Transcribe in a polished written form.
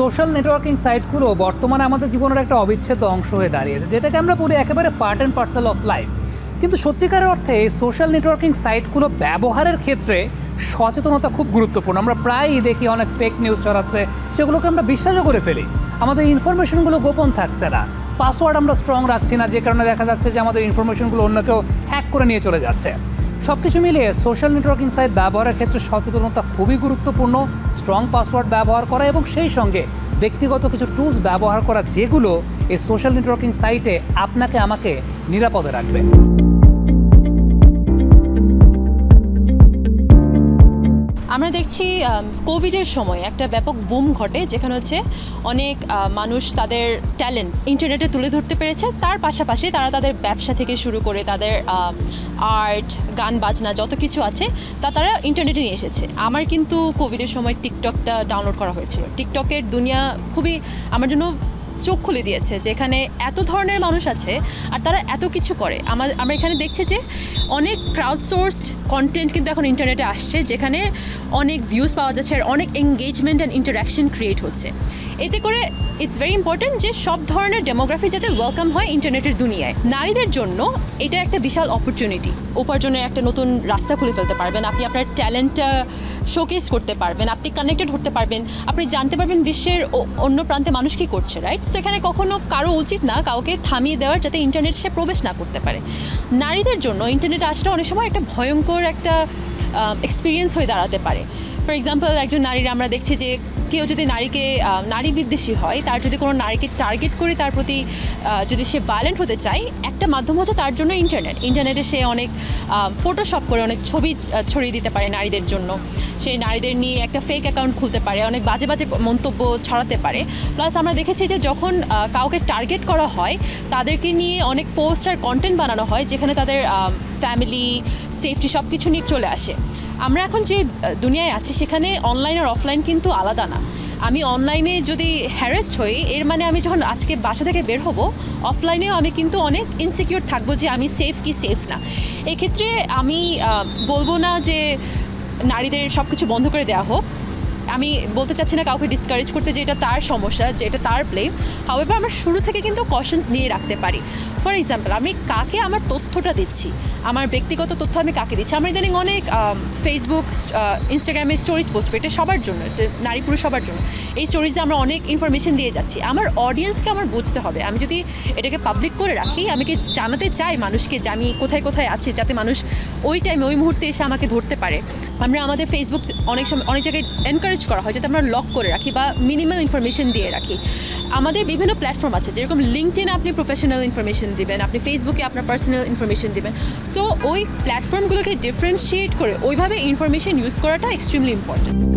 Social networking সাইটগুলো বর্তমানে আমাদের জীবনের একটা অবিচ্ছেদ্য অংশ হয়ে দাঁড়িয়েছে, যেটাকে আমরা বলি একেবারে part and parcel of life. কিন্তু সত্যিকারের অর্থে সোশ্যাল নেটওয়ার্কিং সাইটগুলো ব্যবহারের ক্ষেত্রে সচেতনতা খুব গুরুত্বপূর্ণ। আমরা প্রায়ই দেখি অনেক ফেক নিউজ ছড়াচ্ছে, সেগুলোকে আমরা বিশ্বাসও করে ফেলি। আমাদের ইনফরমেশনগুলো গোপন থাকছে না, পাসওয়ার্ড আমরা স্ট্রং রাখছি না, যে কারণে দেখা যাচ্ছে যে আমাদের ইনফরমেশনগুলো অন্য কেউ হ্যাক করে নিয়ে চলে যাচ্ছে। সব কিছু মিলিয়ে সোশ্যাল নেটওয়ার্কিং সাইট ব্যবহারের ক্ষেত্রে সচেতনতা খুবই গুরুত্বপূর্ণ। স্ট্রং পাসওয়ার্ড ব্যবহার করা এবং সেই সঙ্গে ব্যক্তিগত কিছু টুলস ব্যবহার করা, যেগুলো এই সোশ্যাল নেটওয়ার্কিং সাইটে আপনাকে আমাকে নিরাপদে রাখবে। আমরা দেখছি কোভিডের সময় একটা ব্যাপক বুম ঘটে, যেখানে হচ্ছে অনেক মানুষ তাদের ট্যালেন্ট ইন্টারনেটে তুলে ধরতে পেরেছে। তার পাশাপাশি তারা তাদের ব্যবসা থেকে শুরু করে তাদের আর্ট, গান বাজনা যত কিছু আছে তারা ইন্টারনেটে নিয়ে এসেছে। আমার কিন্তু কোভিডের সময় টিকটকটা ডাউনলোড করা হয়েছিল। টিকটকের দুনিয়া খুবই আমার জন্য চোখ খুলে দিয়েছে, যে এখানে এত ধরনের মানুষ আছে আর তারা এত কিছু করে। আমরা এখানে দেখছি যে অনেক ক্রাউডসোর্সড কন্টেন্ট কিন্তু এখন ইন্টারনেটে আসছে, যেখানে অনেক ভিউজ পাওয়া যাচ্ছে আর অনেক এঙ্গেজমেন্ট অ্যান্ড ইন্টারাকশন ক্রিয়েট হচ্ছে। এতে করে ইটস ভেরি ইম্পর্টেন্ট যে সব ধরনের ডেমোগ্রাফি যাতে ওয়েলকাম হয় ইন্টারনেটের দুনিয়ায়। নারীদের জন্য এটা একটা বিশাল অপরচুনিটি, উপার্জনের একটা নতুন রাস্তা খুলে ফেলতে পারবেন। আপনি আপনার ট্যালেন্টটা শোকেস করতে পারবেন, আপনি কানেক্টেড হতে পারবেন, আপনি জানতে পারবেন বিশ্বের অন্য প্রান্তে মানুষ কী করছে, রাইট? সো এখানে কখনো কারো উচিত না কাউকে থামিয়ে দেওয়ার, যাতে ইন্টারনেট সে প্রবেশ না করতে পারে। নারীদের জন্য ইন্টারনেট আসাটা অনেক সময় একটা ভয়ঙ্কর একটা এক্সপিরিয়েন্স হয়ে দাঁড়াতে পারে। ফর এক্সাম্পল, একজন নারীরা আমরা দেখছি যে কেউ যদি নারী বিদ্বেষী হয়, তার যদি কোনো নারীকে টার্গেট করে তার প্রতি যদি সে ভায়োলেন্ট হতে চায়, একটা মাধ্যম হচ্ছে তার জন্য ইন্টারনেটে সে অনেক ফটোশপ করে অনেক ছবি ছড়িয়ে দিতে পারে নারীদের জন্য। সে নারীদের নিয়ে একটা ফেক অ্যাকাউন্ট খুলতে পারে, অনেক বাজে বাজে মন্তব্য ছড়াতে পারে। প্লাস আমরা দেখেছি যে যখন কাউকে টার্গেট করা হয়, তাদেরকে নিয়ে অনেক পোস্ট আর কন্টেন্ট বানানো হয়, যেখানে তাদের ফ্যামিলি, সেফটি সব কিছু নিয়ে চলে আসে। আমরা এখন যে দুনিয়ায় আছি সেখানে অনলাইন আর অফলাইন কিন্তু আলাদা না। আমি অনলাইনে যদি হ্যারাসড হই, এর মানে আমি যখন আজকে বাসা থেকে বের হব, অফলাইনেও আমি কিন্তু অনেক ইনসিকিউর থাকবো যে আমি সেফ কি সেফ না। এক্ষেত্রে আমি বলবো না যে নারীদের সব কিছু বন্ধ করে দেওয়া হোক। আমি বলতে চাচ্ছি না কাউকে ডিসকারেজ করতে যে এটা তার সমস্যা, যে এটা তার ব্লেম। হাউএভার আমরা শুরু থেকে কিন্তু কশনস নিয়ে রাখতে পারি। ফর এক্সাম্পল, আমি কাকে আমার তথ্যটা দিচ্ছি, আমার ব্যক্তিগত তথ্য আমি কাকে দিচ্ছি। আমরা ইদানিং অনেক ফেসবুক, ইনস্টাগ্রামে স্টোরিজ পোস্ট করি, এটা সবার জন্য, নারী পুরুষ সবার জন্য। এই স্টোরিজে আমরা অনেক ইনফরমেশন দিয়ে যাচ্ছি। আমার অডিয়েন্সকে আমার বুঝতে হবে, আমি যদি এটাকে পাবলিক করে রাখি, আমি কি জানাতে চাই মানুষকে যে আমি কোথায় কোথায় আছি, যাতে মানুষ ওই টাইমে ওই মুহূর্তে এসে আমাকে ধরতে পারে। আমরা আমাদের ফেসবুক অনেক সময় অনেক জায়গায় এনকারেজ করা হয় যাতে আমরা লক করে রাখি বা মিনিমাল ইনফরমেশন দিয়ে রাখি। আমাদের বিভিন্ন প্ল্যাটফর্ম আছে, যেরকম লিঙ্কডইনে আপনি প্রফেশনাল ইনফরমেশন দিবেন, আপনি ফেসবুকে আপনার পার্সোনাল ইনফরমেশন দিবেন। সো ওই প্ল্যাটফর্মগুলোকে ডিফারেন্সিয়েট করে ওইভাবে ইনফরমেশন ইউজ করাটা এক্সট্রিমলি ইম্পর্টেন্ট।